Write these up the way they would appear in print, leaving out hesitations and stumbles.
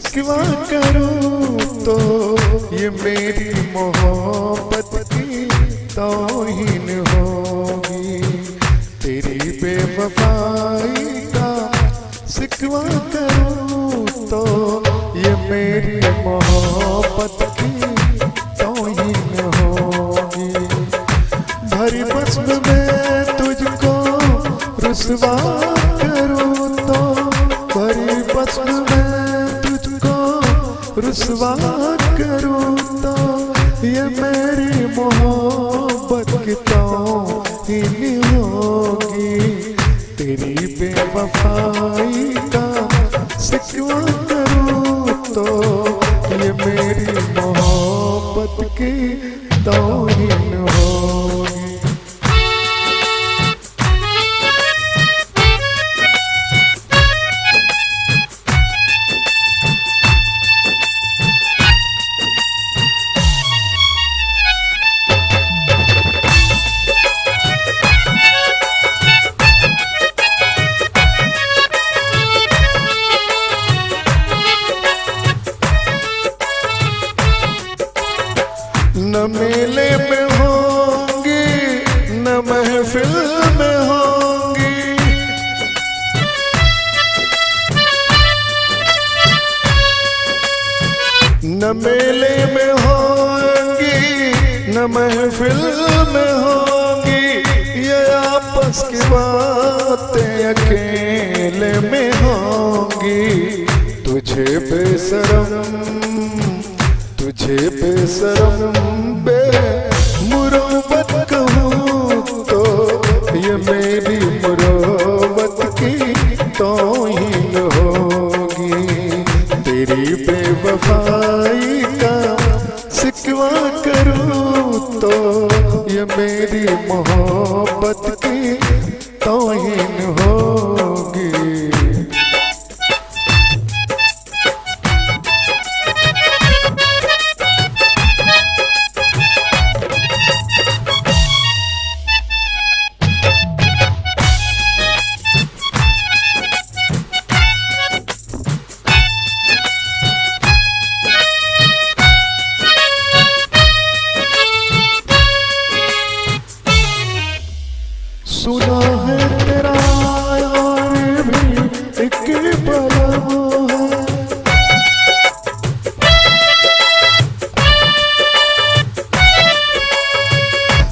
सिकवा करूं तो ये मेरी मोहब्बत की तौहीन होगी। तेरी बेवफाई का सिकवा करूं तो ये मेरी मोहब्बत की तौहीन होगी। भरी बस्म में तुझको रुसवा करूं तो भरी बस्म में तुझको रुसवा करूं तो ये मेरी मोहब्बत की तौहीन होगी। तेरी बेवफाई का सिकवा करूं तो ये मेरी मोहब्बत की तौहीन होगी। न मेले में होंगी न महफिल में होंगी, न मेले में होंगी न महफिल में होंगी। ये आपस की बातें अकेले में होंगी। तुझे बेशरम बेमुरवत कहूँ तो ये मेरी मुरवत की तौहीन होगी। तेरी बेवफाई का सिकवा करूँ तो ये मेरी मोहब्बत की तौहीन होगी। सुना है तेरा यार भी एक बलम है,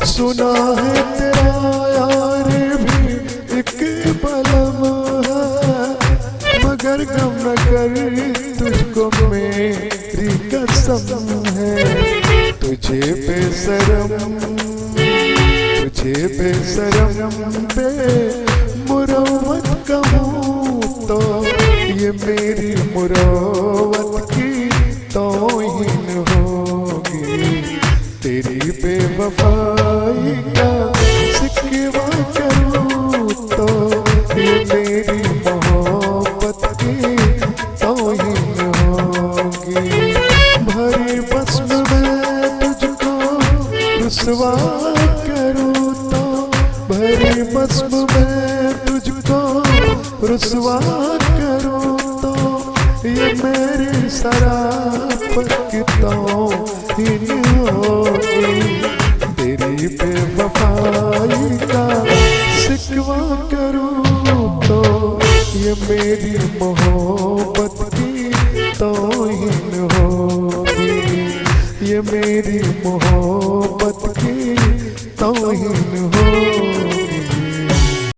सुना है तेरा यार भी एक बलम है। मगर गम न कर तुझको मेरी कसम है। तुझे बेशरम बेमुरवत कहूँ तो ये मेरी मुरवत की तौहीन होगी। तेरी बेवफाई का सिकवा करूँ तो ये मेरी मोहब्बत की तौहीन होगी। भरी बस्म में तुझको रुसवा करूँ तो भरी बस्म में तुझको रुसवा करूँ तो ये मेरी शराफत की तौहीन होगी। तेरी बेवफाई का सिकवा करूँ तो ये मेरी मोहब्बत की तौहीन होगी। ये मेरी मोहब्बत की तौहीन होगी।